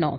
9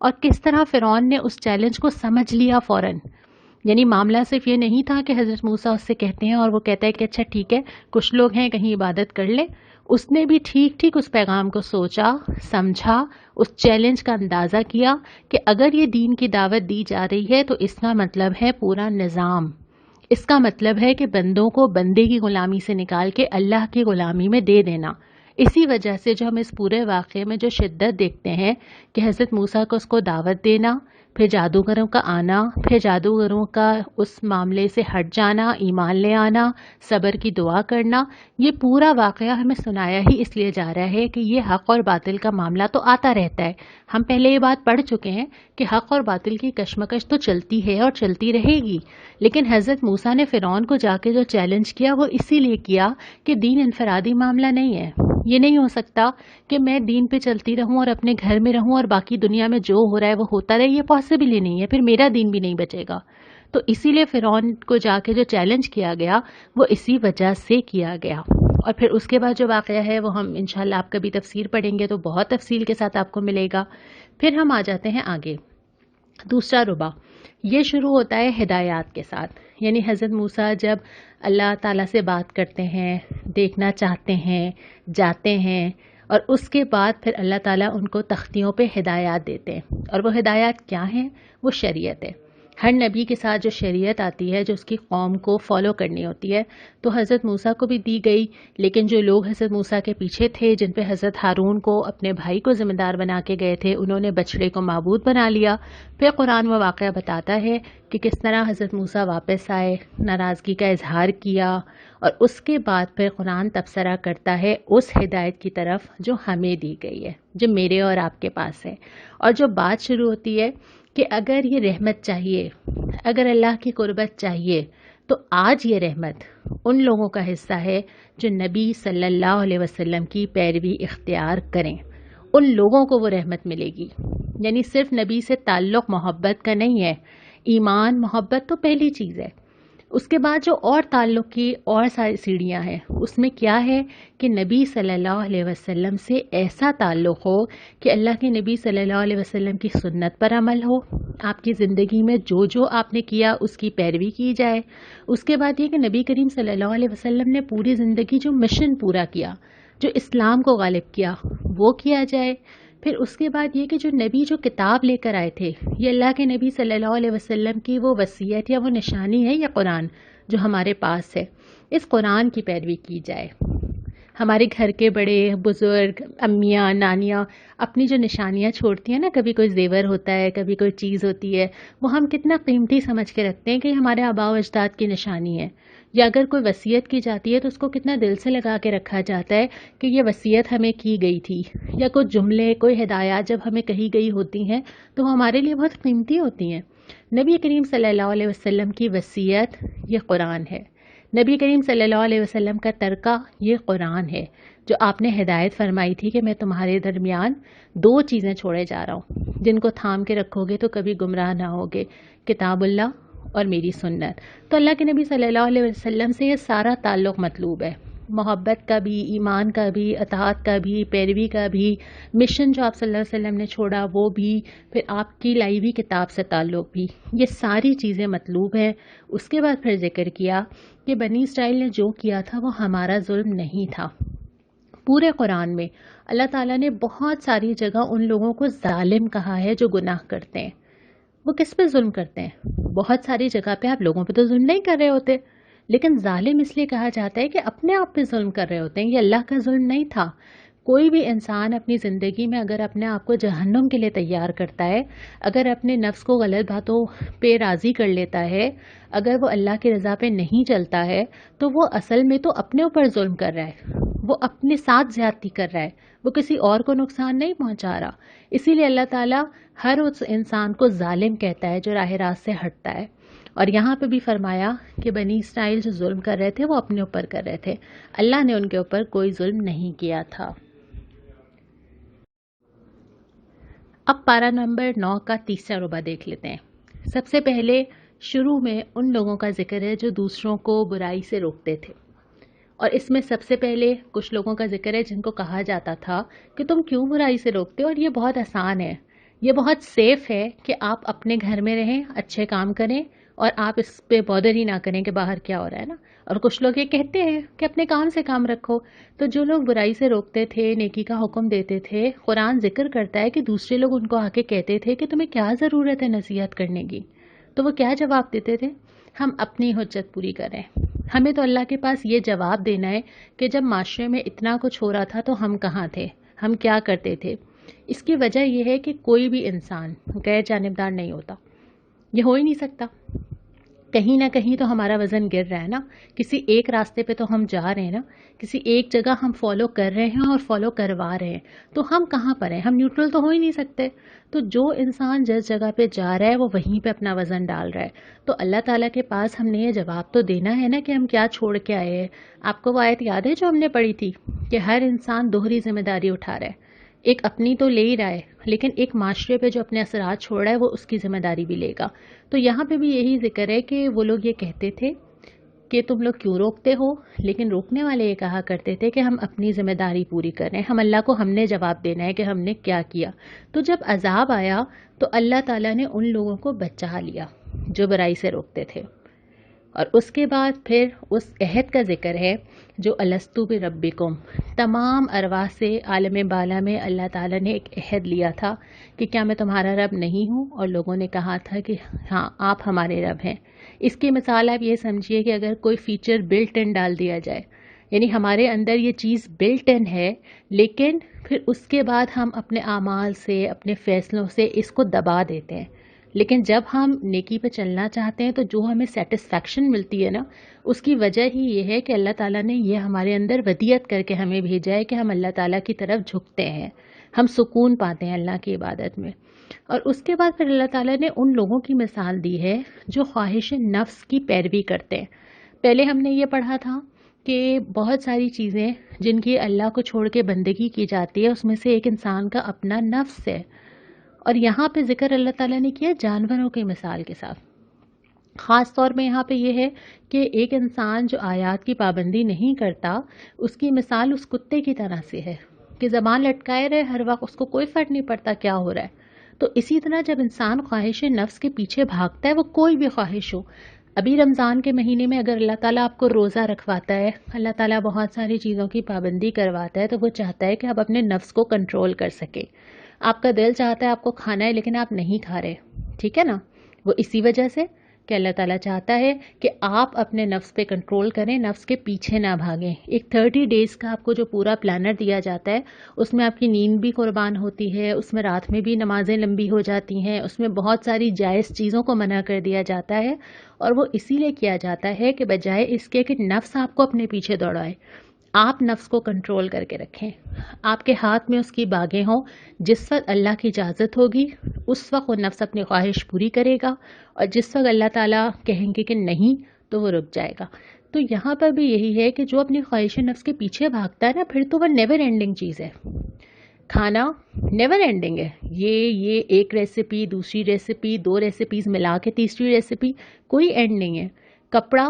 اور کس طرح فرعون نے اس چیلنج کو سمجھ لیا فوراً. یعنی معاملہ صرف یہ نہیں تھا کہ حضرت موسیٰ اس سے کہتے ہیں اور وہ کہتا ہے کہ اچھا ٹھیک ہے کچھ لوگ ہیں کہیں عبادت کر لے. اس نے بھی ٹھیک ٹھیک اس پیغام کو سوچا، سمجھا، اس چیلنج کا اندازہ کیا کہ اگر یہ دین کی دعوت دی جا رہی ہے تو اس کا مطلب ہے پورا نظام. اس کا مطلب ہے کہ بندوں کو بندے کی غلامی سے نکال کے اللہ کی غلامی میں دے دینا. اسی وجہ سے جو ہم اس پورے واقعے میں جو شدت دیکھتے ہیں کہ حضرت موسیٰ کو اس کو دعوت دینا، پھر جادوگروں کا آنا، پھر جادوگروں کا اس معاملے سے ہٹ جانا، ایمان لے آنا، صبر کی دعا کرنا، یہ پورا واقعہ ہمیں سنایا ہی اس لیے جا رہا ہے کہ یہ حق اور باطل کا معاملہ تو آتا رہتا ہے. ہم پہلے یہ بات پڑھ چکے ہیں کہ حق اور باطل کی کشمکش تو چلتی ہے اور چلتی رہے گی، لیکن حضرت موسیٰ نے فرعون کو جا کے جو چیلنج کیا وہ اسی لیے کیا کہ دین انفرادی معاملہ نہیں ہے. یہ نہیں ہو سکتا کہ میں دین پہ چلتی رہوں اور اپنے گھر میں رہوں اور باقی دنیا میں جو ہو رہا ہے وہ ہوتا رہے. یہ پاسبل ہی نہیں ہے، پھر میرا دین بھی نہیں بچے گا. تو اسی لیے فرعون کو جا کے جو چیلنج کیا گیا وہ اسی وجہ سے کیا گیا. اور پھر اس کے بعد جو واقعہ ہے وہ ہم انشاءاللہ آپ کبھی تفسیر پڑھیں گے تو بہت تفصیل کے ساتھ آپ کو ملے گا. پھر ہم آ جاتے ہیں آگے. دوسرا ربع یہ شروع ہوتا ہے ہدایات کے ساتھ. یعنی حضرت موسیٰ جب اللہ تعالیٰ سے بات کرتے ہیں، دیکھنا چاہتے ہیں، جاتے ہیں، اور اس کے بعد پھر اللہ تعالیٰ ان کو تختیوں پہ ہدایات دیتے ہیں. اور وہ ہدایات کیا ہیں؟ وہ شریعت ہے. ہر نبی کے ساتھ جو شریعت آتی ہے جو اس کی قوم کو فالو کرنی ہوتی ہے تو حضرت موسیٰ کو بھی دی گئی، لیکن جو لوگ حضرت موسیٰ کے پیچھے تھے جن پہ حضرت ہارون کو اپنے بھائی کو ذمہ دار بنا کے گئے تھے انہوں نے بچڑے کو معبود بنا لیا. پھر قرآن وہ واقعہ بتاتا ہے کہ کس طرح حضرت موسیٰ واپس آئے، ناراضگی کا اظہار کیا، اور اس کے بعد پھر قرآن تبصرہ کرتا ہے اس ہدایت کی طرف جو ہمیں دی گئی ہے، جو میرے اور آپ کے پاس ہے. اور جو بات شروع ہوتی ہے کہ اگر یہ رحمت چاہیے، اگر اللہ کی قربت چاہیے تو آج یہ رحمت ان لوگوں کا حصہ ہے جو نبی صلی اللہ علیہ وسلم کی پیروی اختیار کریں. ان لوگوں کو وہ رحمت ملے گی. یعنی صرف نبی سے تعلق محبت کا نہیں ہے. ایمان محبت تو پہلی چیز ہے، اس کے بعد جو اور تعلق کی اور ساری سیڑھیاں ہیں اس میں کیا ہے کہ نبی صلی اللہ علیہ وسلم سے ایسا تعلق ہو کہ اللہ کے نبی صلی اللہ علیہ وسلم کی سنت پر عمل ہو، آپ کی زندگی میں جو جو آپ نے کیا اس کی پیروی کی جائے. اس کے بعد یہ کہ نبی کریم صلی اللہ علیہ وسلم نے پوری زندگی جو مشن پورا کیا، جو اسلام کو غالب کیا، وہ کیا جائے. پھر اس کے بعد یہ کہ جو نبی جو کتاب لے کر آئے تھے، یہ اللہ کے نبی صلی اللہ علیہ وسلم کی وہ وصیت یا وہ نشانی ہے، یہ قرآن جو ہمارے پاس ہے، اس قرآن کی پیروی کی جائے. ہمارے گھر کے بڑے بزرگ، امیاں، نانیاں اپنی جو نشانیاں چھوڑتی ہیں نا، کبھی کوئی زیور ہوتا ہے، کبھی کوئی چیز ہوتی ہے، وہ ہم کتنا قیمتی سمجھ کے رکھتے ہیں کہ ہمارے آباء و اجداد کی نشانی ہے. یا اگر کوئی وصیت کی جاتی ہے تو اس کو کتنا دل سے لگا کے رکھا جاتا ہے کہ یہ وصیت ہمیں کی گئی تھی. یا کوئی جملے، کوئی ہدایات جب ہمیں کہی گئی ہوتی ہیں تو وہ ہمارے لیے بہت قیمتی ہوتی ہیں. نبی کریم صلی اللہ علیہ وسلم کی وصیت یہ قرآن ہے. نبی کریم صلی اللہ علیہ وسلم کا ترکہ یہ قرآن ہے، جو آپ نے ہدایت فرمائی تھی کہ میں تمہارے درمیان دو چیزیں چھوڑے جا رہا ہوں جن کو تھام کے رکھو گے تو کبھی گمراہ نہ ہوگے، کتاب اللہ اور میری سنت. تو اللہ کے نبی صلی اللہ علیہ وسلم سے یہ سارا تعلق مطلوب ہے، محبت کا بھی، ایمان کا بھی، اطاعت کا بھی، پیروی کا بھی، مشن جو آپ صلی اللہ علیہ وسلم نے چھوڑا وہ بھی، پھر آپ کی لائی ہوئی کتاب سے تعلق بھی، یہ ساری چیزیں مطلوب ہیں. اس کے بعد پھر ذکر کیا کہ بنی اسرائیل نے جو کیا تھا وہ ہمارا ظلم نہیں تھا. پورے قرآن میں اللہ تعالیٰ نے بہت ساری جگہ ان لوگوں کو ظالم کہا ہے جو گناہ کرتے ہیں. وہ کس پہ ظلم کرتے ہیں؟ بہت ساری جگہ پہ آپ لوگوں پہ تو ظلم نہیں کر رہے ہوتے، لیکن ظالم اس لیے کہا جاتا ہے کہ اپنے آپ پہ ظلم کر رہے ہوتے ہیں. یہ اللہ کا ظلم نہیں تھا. کوئی بھی انسان اپنی زندگی میں اگر اپنے آپ کو جہنم کے لیے تیار کرتا ہے، اگر اپنے نفس کو غلط باتوں پہ راضی کر لیتا ہے، اگر وہ اللہ کی رضا پہ نہیں چلتا ہے تو وہ اصل میں تو اپنے اوپر ظلم کر رہا ہے، وہ اپنے ساتھ زیادتی کر رہا ہے، وہ کسی اور کو نقصان نہیں پہنچا رہا. اسی لیے اللہ تعالیٰ ہر اس انسان کو ظالم کہتا ہے جو راہ راست سے ہٹتا ہے. اور یہاں پہ بھی فرمایا کہ بنی اسرائیل جو ظلم کر رہے تھے وہ اپنے اوپر کر رہے تھے، اللہ نے ان کے اوپر کوئی ظلم نہیں کیا تھا. اب پارہ نمبر 9 کا تیسرا ربع دیکھ لیتے ہیں. سب سے پہلے شروع میں ان لوگوں کا ذکر ہے جو دوسروں کو برائی سے روکتے تھے، اور اس میں سب سے پہلے کچھ لوگوں کا ذکر ہے جن کو کہا جاتا تھا کہ تم کیوں برائی سے روکتے ہو، اور یہ بہت آسان ہے یہ بہت سیف ہے کہ آپ اپنے گھر میں رہیں، اچھے کام کریں اور آپ اس پہ بودر ہی نہ کریں کہ باہر کیا ہو رہا ہے نا. اور کچھ لوگ یہ کہتے ہیں کہ اپنے کام سے کام رکھو. تو جو لوگ برائی سے روکتے تھے، نیکی کا حکم دیتے تھے، قرآن ذکر کرتا ہے کہ دوسرے لوگ ان کو آ کے کہتے تھے کہ تمہیں کیا ضرورت ہے نصیحت کرنے کی، تو وہ کیا جواب دیتے تھے؟ ہم اپنی حجت پوری کریں. ہمیں تو اللہ کے پاس یہ جواب دینا ہے کہ جب معاشرے میں اتنا کچھ ہو رہا تھا تو ہم کہاں تھے، ہم کیا کرتے تھے. اس کی وجہ یہ ہے کہ کوئی بھی انسان غیر جانبدار نہیں ہوتا، یہ ہو ہی نہیں سکتا. کہیں نہ کہیں تو ہمارا وزن گر رہا ہے نا، کسی ایک راستے پہ تو ہم جا رہے ہیں نا، کسی ایک جگہ ہم فالو کر رہے ہیں اور فالو کروا رہے ہیں. تو ہم کہاں پر ہیں؟ ہم نیوٹرل تو ہو ہی نہیں سکتے. تو جو انسان جس جگہ پہ جا رہا ہے وہ وہیں پہ اپنا وزن ڈال رہا ہے. تو اللہ تعالیٰ کے پاس ہم نے یہ جواب تو دینا ہے نا کہ ہم کیا چھوڑ کے آئے ہیں. آپ کو وہ آیت یاد ہے جو ہم نے پڑھی تھی کہ ہر انسان دوہری ذمہ داری اٹھا رہا ہے. ایک اپنی تو لے ہی رہا ہے لیکن ایک معاشرے پہ جو اپنے اثرات چھوڑ رہا ہے وہ اس کی ذمہ داری بھی لے گا. تو یہاں پہ بھی یہی ذکر ہے کہ وہ لوگ یہ کہتے تھے کہ تم لوگ کیوں روکتے ہو، لیکن روکنے والے یہ کہا کرتے تھے کہ ہم اپنی ذمہ داری پوری کریں، ہم اللہ کو ہم نے جواب دینا ہے کہ ہم نے کیا کیا. تو جب عذاب آیا تو اللہ تعالیٰ نے ان لوگوں کو بچا لیا جو برائی سے روکتے تھے. اور اس کے بعد پھر اس عہد کا ذکر ہے جو الستو بربکم، تمام ارواح سے عالم بالا میں اللہ تعالیٰ نے ایک عہد لیا تھا کہ کیا میں تمہارا رب نہیں ہوں، اور لوگوں نے کہا تھا کہ ہاں آپ ہمارے رب ہیں. اس کی مثال آپ یہ سمجھیے کہ اگر کوئی فیچر بلٹ ان ڈال دیا جائے، یعنی ہمارے اندر یہ چیز بلٹ ان ہے لیکن پھر اس کے بعد ہم اپنے اعمال سے، اپنے فیصلوں سے اس کو دبا دیتے ہیں. لیکن جب ہم نیکی پہ چلنا چاہتے ہیں تو جو ہمیں سیٹسفیکشن ملتی ہے نا، اس کی وجہ ہی یہ ہے کہ اللہ تعالیٰ نے یہ ہمارے اندر ودیت کر کے ہمیں بھیجا ہے کہ ہم اللہ تعالیٰ کی طرف جھکتے ہیں، ہم سکون پاتے ہیں اللہ کی عبادت میں. اور اس کے بعد پھر اللہ تعالیٰ نے ان لوگوں کی مثال دی ہے جو خواہش نفس کی پیروی کرتے ہیں. پہلے ہم نے یہ پڑھا تھا کہ بہت ساری چیزیں جن کی اللہ کو چھوڑ کے بندگی کی جاتی ہے اس میں سے ایک انسان کا اپنا نفس ہے. اور یہاں پہ ذکر اللہ تعالیٰ نے کیا جانوروں کی مثال کے ساتھ. خاص طور پہ یہاں پہ یہ ہے کہ ایک انسان جو آیات کی پابندی نہیں کرتا اس کی مثال اس کتے کی طرح سے ہے کہ زبان لٹکائے رہے ہر وقت، اس کو کوئی فرق نہیں پڑتا کیا ہو رہا ہے. تو اسی طرح جب انسان خواہش نفس کے پیچھے بھاگتا ہے، وہ کوئی بھی خواہش ہو. ابھی رمضان کے مہینے میں اگر اللہ تعالیٰ آپ کو روزہ رکھواتا ہے، اللہ تعالیٰ بہت ساری چیزوں کی پابندی کرواتا ہے، تو وہ چاہتا ہے کہ آپ اپنے نفس کو کنٹرول کر سکیں. آپ کا دل چاہتا ہے آپ کو کھانا ہے لیکن آپ نہیں کھا رہے، ٹھیک ہے نا. وہ اسی وجہ سے کہ اللہ تعالیٰ چاہتا ہے کہ آپ اپنے نفس پہ کنٹرول کریں، نفس کے پیچھے نہ بھاگیں. ایک 30 ڈیز کا آپ کو جو پورا پلانر دیا جاتا ہے اس میں آپ کی نیند بھی قربان ہوتی ہے، اس میں رات میں بھی نمازیں لمبی ہو جاتی ہیں، اس میں بہت ساری جائز چیزوں کو منع کر دیا جاتا ہے. اور وہ اسی لیے کیا جاتا ہے کہ بجائے اس کے کہ نفس آپ کو اپنے پیچھے دوڑائے، آپ نفس کو کنٹرول کر کے رکھیں. آپ کے ہاتھ میں اس کی باغیں ہوں. جس وقت اللہ کی اجازت ہوگی اس وقت وہ نفس اپنی خواہش پوری کرے گا، اور جس وقت اللہ تعالیٰ کہیں گے کہ نہیں تو وہ رک جائے گا. تو یہاں پر بھی یہی ہے کہ جو اپنی خواہش نفس کے پیچھے بھاگتا ہے نا، پھر تو وہ نیور اینڈنگ چیز ہے. کھانا نیور اینڈنگ ہے، یہ ایک ریسیپی، دوسری ریسیپی، 2 ریسیپیز ملا کے تیسری ریسیپی، کوئی اینڈ نہیں ہے. کپڑا،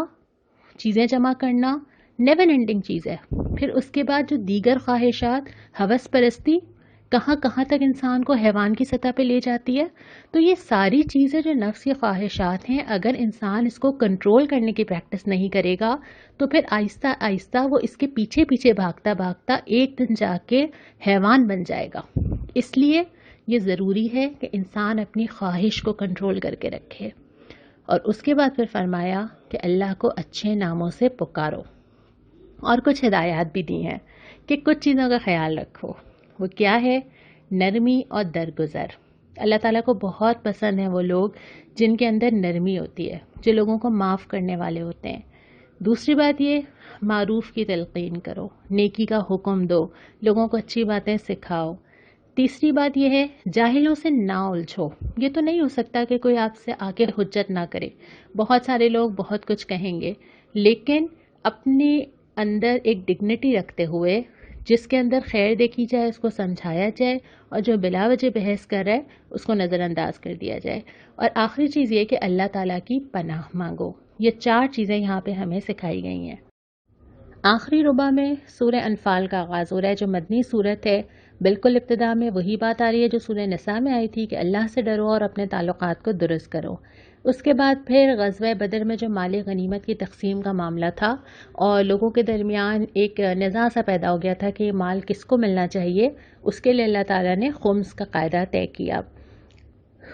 چیزیں جمع کرنا نیور اینڈنگ چیز ہے. پھر اس کے بعد جو دیگر خواہشات، ہوس پرستی، کہاں کہاں تک انسان کو حیوان کی سطح پہ لے جاتی ہے. تو یہ ساری چیزیں جو نفس کی خواہشات ہیں، اگر انسان اس کو کنٹرول کرنے کی پریکٹس نہیں کرے گا تو پھر آہستہ آہستہ وہ اس کے پیچھے پیچھے بھاگتا بھاگتا ایک دن جا کے حیوان بن جائے گا. اس لیے یہ ضروری ہے کہ انسان اپنی خواہش کو کنٹرول کر کے رکھے. اور اس کے بعد پھر فرمایا کہ اللہ کو اچھے ناموں سے پکارو، اور کچھ ہدایات بھی دی ہیں کہ کچھ چیزوں کا خیال رکھو. وہ کیا ہے؟ نرمی اور درگزر. اللہ تعالیٰ کو بہت پسند ہیں وہ لوگ جن کے اندر نرمی ہوتی ہے، جو لوگوں کو معاف کرنے والے ہوتے ہیں. دوسری بات یہ، معروف کی تلقین کرو، نیکی کا حکم دو، لوگوں کو اچھی باتیں سکھاؤ. تیسری بات یہ ہے جاہلوں سے نہ الجھو. یہ تو نہیں ہو سکتا کہ کوئی آپ سے آ کے حجت نہ کرے. بہت سارے لوگ بہت کچھ کہیں گے، لیکن اپنے اندر ایک ڈگنیٹی رکھتے ہوئے جس کے اندر خیر دیکھی جائے اس کو سمجھایا جائے، اور جو بلا وجہ بحث کر رہا ہے اس کو نظر انداز کر دیا جائے. اور آخری چیز یہ کہ اللہ تعالیٰ کی پناہ مانگو. یہ 4 چیزیں یہاں پہ ہمیں سکھائی گئی ہیں. آخری ربع میں سورہ انفال کا آغاز ہو رہا ہے جو مدنی صورت ہے. بالکل ابتدا میں وہی بات آ رہی ہے جو سورہ نساء میں آئی تھی کہ اللہ سے ڈرو اور اپنے تعلقات کو درست کرو۔ اس کے بعد پھر غزوہ بدر میں جو مال غنیمت کی تقسیم کا معاملہ تھا اور لوگوں کے درمیان ایک نزاع سا پیدا ہو گیا تھا کہ مال کس کو ملنا چاہیے، اس کے لیے اللہ تعالیٰ نے خمس کا قاعدہ طے کیا۔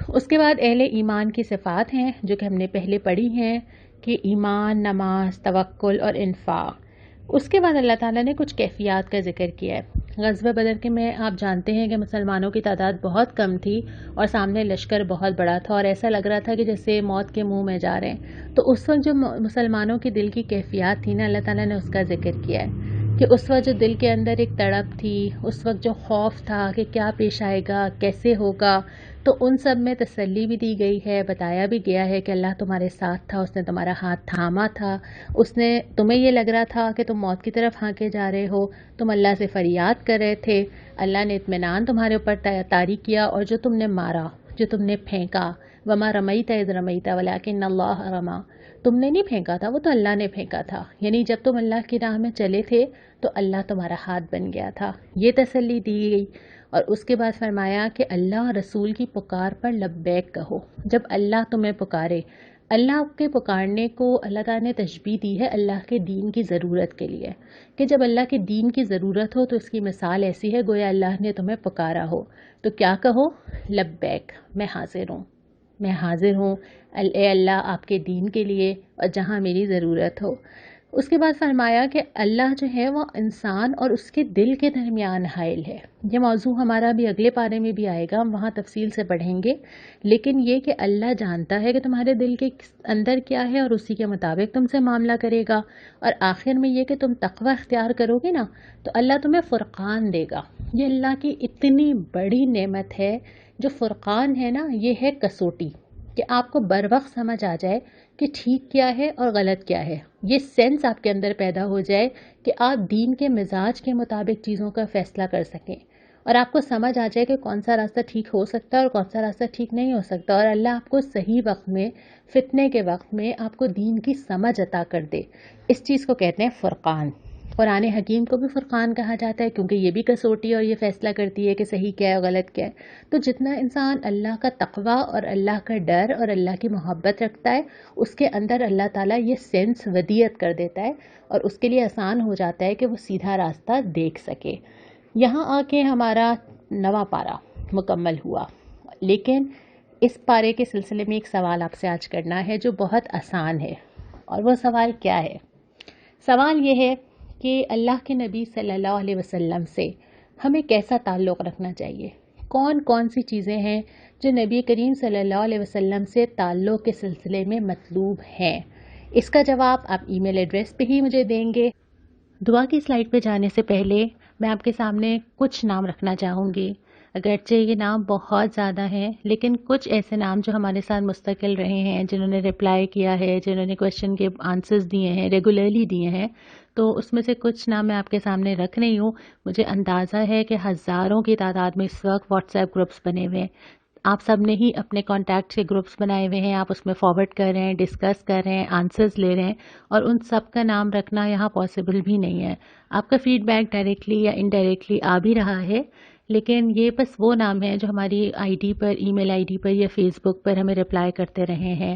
اس کے بعد اہل ایمان کی صفات ہیں جو کہ ہم نے پہلے پڑھی ہیں کہ ایمان، نماز، توکل اور انفاق۔ اس کے بعد اللہ تعالیٰ نے کچھ کیفیات کا ذکر کیا ہے۔ غزوہ بدر کے میں آپ جانتے ہیں کہ مسلمانوں کی تعداد بہت کم تھی اور سامنے لشکر بہت بڑا تھا اور ایسا لگ رہا تھا کہ جیسے موت کے منہ میں جا رہے ہیں۔ تو اس وقت جو مسلمانوں کی دل کی کیفیات تھی نا، اللہ تعالیٰ نے اس کا ذکر کیا ہے کہ اس وقت جو دل کے اندر ایک تڑپ تھی، اس وقت جو خوف تھا کہ کیا پیش آئے گا، کیسے ہوگا، تو ان سب میں تسلی بھی دی گئی ہے، بتایا بھی گیا ہے کہ اللہ تمہارے ساتھ تھا، اس نے تمہارا ہاتھ تھاما تھا، اس نے تمہیں یہ لگ رہا تھا کہ تم موت کی طرف ہانکے جا رہے ہو، تم اللہ سے فریاد کر رہے تھے، اللہ نے اطمینان تمہارے اوپر طاری کیا، اور جو تم نے مارا، جو تم نے پھینکا، وما رمیت اذ رمیت ولکن اللہ رما، تم نے نہیں پھینکا تھا، وہ تو اللہ نے پھینکا تھا، یعنی جب تم اللہ کی راہ میں چلے تھے تو اللہ تمہارا ہاتھ بن گیا تھا، یہ تسلی دی گئی۔ اور اس کے بعد فرمایا کہ اللہ رسول کی پکار پر لبیک کہو۔ جب اللہ تمہیں پکارے، اللہ کے پکارنے کو اللہ تعالیٰ نے تشبیہ دی ہے اللہ کے دین کی ضرورت کے لیے، کہ جب اللہ کے دین کی ضرورت ہو تو اس کی مثال ایسی ہے گویا اللہ نے تمہیں پکارا ہو، تو کیا کہو؟ لبیک، میں حاضر ہوں، میں حاضر ہوں اے اللہ آپ کے دین کے لیے اور جہاں میری ضرورت ہو۔ اس کے بعد فرمایا کہ اللہ جو ہے وہ انسان اور اس کے دل کے درمیان حائل ہے۔ یہ موضوع ہمارا بھی اگلے پارے میں بھی آئے گا، ہم وہاں تفصیل سے پڑھیں گے، لیکن یہ کہ اللہ جانتا ہے کہ تمہارے دل کے اندر کیا ہے اور اسی کے مطابق تم سے معاملہ کرے گا، اور آخر میں یہ کہ تم تقوی اختیار کرو گے نا تو اللہ تمہیں فرقان دے گا۔ یہ اللہ کی اتنی بڑی نعمت ہے، جو فرقان ہے نا، یہ ہے کسوٹی، کہ آپ کو بر وقت سمجھ آ جائے کہ ٹھیک کیا ہے اور غلط کیا ہے، یہ سینس آپ کے اندر پیدا ہو جائے کہ آپ دین کے مزاج کے مطابق چیزوں کا فیصلہ کر سکیں، اور آپ کو سمجھ آ جائے کہ کون سا راستہ ٹھیک ہو سکتا ہے اور کون سا راستہ ٹھیک نہیں ہو سکتا، اور اللہ آپ کو صحیح وقت میں، فتنے کے وقت میں آپ کو دین کی سمجھ عطا کر دے۔ اس چیز کو کہتے ہیں فرقان۔ قرآن حکیم کو بھی فرقان کہا جاتا ہے کیونکہ یہ بھی کسوٹی اور یہ فیصلہ کرتی ہے کہ صحیح کیا ہے اور غلط کیا ہے۔ تو جتنا انسان اللہ کا تقوی اور اللہ کا ڈر اور اللہ کی محبت رکھتا ہے، اس کے اندر اللہ تعالیٰ یہ سینس ودیت کر دیتا ہے اور اس کے لیے آسان ہو جاتا ہے کہ وہ سیدھا راستہ دیکھ سکے۔ یہاں آ کے ہمارا 9واں پارہ مکمل ہوا، لیکن اس پارے کے سلسلے میں ایک سوال آپ سے آج کرنا ہے جو بہت آسان ہے، اور وہ سوال کیا ہے؟ سوال یہ ہے کہ اللہ کے نبی صلی اللہ علیہ وسلم سے ہمیں کیسا تعلق رکھنا چاہیے؟ کون کون سی چیزیں ہیں جو نبی کریم صلی اللہ علیہ وسلم سے تعلق کے سلسلے میں مطلوب ہیں؟ اس کا جواب آپ ای میل ایڈریس پہ ہی مجھے دیں گے۔ دعا کی سلائیڈ پہ جانے سے پہلے میں آپ کے سامنے کچھ نام رکھنا چاہوں گی، اگرچہ یہ نام بہت زیادہ ہیں، لیکن کچھ ایسے نام جو ہمارے ساتھ مستقل رہے ہیں، جنہوں نے رپلائی کیا ہے، جنہوں نے کویشچن کے آنسرز دیے ہیں، ریگولرلی دیے ہیں، تو اس میں سے کچھ نام میں آپ کے سامنے رکھ رہی ہوں۔ مجھے اندازہ ہے کہ ہزاروں کی تعداد میں اس وقت واٹس ایپ گروپس بنے ہوئے ہیں، آپ سب نے ہی اپنے کانٹیکٹ کے گروپس بنائے ہوئے ہیں، آپ اس میں فارورڈ کر رہے ہیں، ڈسکس کر رہے ہیں، آنسرز لے رہے ہیں، اور ان سب کا نام رکھنا یہاں پاسبل بھی نہیں ہے۔ آپ کا فیڈ بیک ڈائریکٹلی یا انڈائریکٹلی آ بھی رہا ہے، لیکن یہ بس وہ نام ہیں جو ہماری I D per, E mile I D پر یا فیس بک پر ہمیں رپلائی کرتے رہے ہیں۔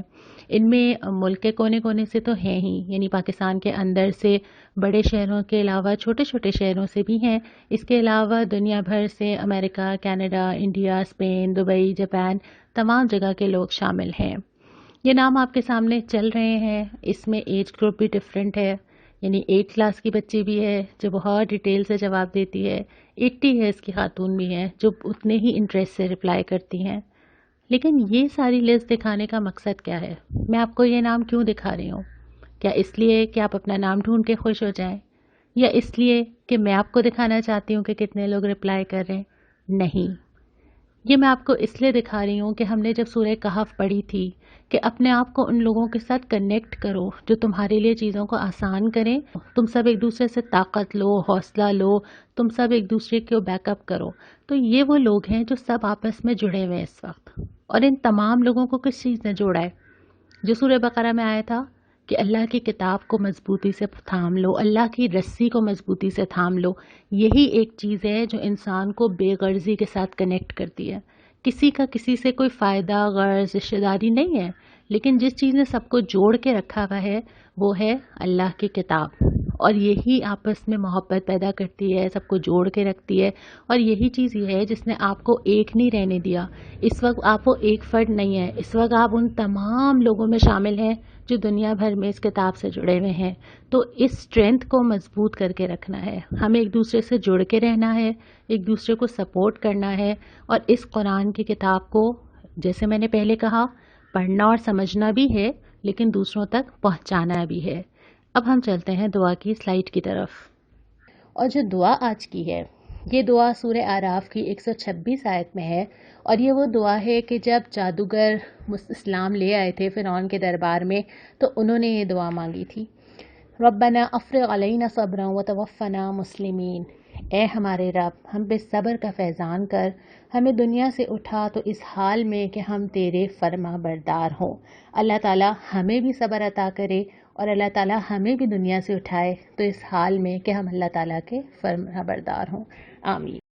ان میں ملک کے کونے کونے سے تو ہیں ہی، یعنی پاکستان کے اندر سے بڑے شہروں کے علاوہ چھوٹے چھوٹے شہروں سے بھی ہیں، اس کے علاوہ دنیا بھر سے امریکہ، Canada, India, Spain, Dubai, Japan, تمام جگہ کے لوگ شامل ہیں۔ یہ نام آپ کے سامنے چل رہے ہیں، اس میں ایج گروپ بھی ڈفرینٹ ہے، یعنی 8 کلاس کی بچی بھی ہے جو بہت ڈیٹیل سے جواب دیتی ہے، 80 ایئرس کی خاتون بھی ہیں جو اتنے ہی انٹرسٹ سے رپلائی کرتی ہیں۔ لیکن یہ ساری لسٹ دکھانے کا مقصد کیا ہے؟ میں آپ کو یہ نام کیوں دکھا رہی ہوں؟ کیا اس لیے کہ آپ اپنا نام ڈھونڈ کے خوش ہو جائیں، یا اس لیے کہ میں آپ کو دکھانا چاہتی ہوں کہ کتنے لوگ رپلائی کر رہے ہیں؟ نہیں، یہ میں آپ کو اس لیے دکھا رہی ہوں کہ ہم نے جب سورہ کہف پڑھی تھی کہ اپنے آپ کو ان لوگوں کے ساتھ کنیکٹ کرو جو تمہارے لیے چیزوں کو آسان کریں، تم سب ایک دوسرے سے طاقت لو، حوصلہ لو، تم سب ایک دوسرے کو بیک اپ کرو، تو یہ وہ لوگ ہیں جو سب آپس میں جڑے ہوئے ہیں اس وقت۔ اور ان تمام لوگوں کو کس چیز نے جوڑا ہے؟ جو سورہ بقرہ میں آیا تھا کہ اللہ کی کتاب کو مضبوطی سے تھام لو، اللہ کی رسی کو مضبوطی سے تھام لو. یہی ایک چیز ہے جو انسان کو بے غرضی کے ساتھ کنیکٹ کرتی ہے. کسی کا کسی سے کوئی فائدہ، غرض، رشتہ داری نہیں ہے، لیکن جس چیز نے سب کو جوڑ کے رکھا ہوا ہے وہ ہے اللہ کی کتاب. اور یہی آپس میں محبت پیدا کرتی ہے، سب کو جوڑ کے رکھتی ہے. اور یہی چیز یہ ہے جس نے آپ کو ایک نہیں رہنے دیا. اس وقت آپ وہ ایک فرد نہیں ہے، اس وقت آپ ان تمام لوگوں میں شامل ہیں جو دنیا بھر میں اس کتاب سے جڑے ہوئے ہیں. تو اس اسٹرینتھ کو مضبوط کر کے رکھنا ہے، ہمیں ایک دوسرے سے جڑ کے رہنا ہے، ایک دوسرے کو سپورٹ کرنا ہے. اور اس قرآن کی کتاب کو، جیسے میں نے پہلے کہا، پڑھنا اور سمجھنا بھی ہے لیکن دوسروں تک پہنچانا بھی ہے. اب ہم چلتے ہیں دعا کی سلائیڈ کی طرف. اور جو دعا آج کی ہے، یہ دعا سورہ اعراف کی 126 آیت میں ہے. اور یہ وہ دعا ہے کہ جب جادوگر اسلام لے آئے تھے فرعون کے دربار میں تو انہوں نے یہ دعا مانگی تھی، ربنا افرغ علینا صبرا وتوفنا مسلمین. اے ہمارے رب، ہم پہ صبر کا فیضان کر، ہمیں دنیا سے اٹھا تو اس حال میں کہ ہم تیرے فرما بردار ہوں. اللہ تعالیٰ ہمیں بھی صبر عطا کرے اور اللہ تعالیٰ ہمیں بھی دنیا سے اٹھائے تو اس حال میں کہ ہم اللہ تعالیٰ کے فرما بردار ہوں. آمین.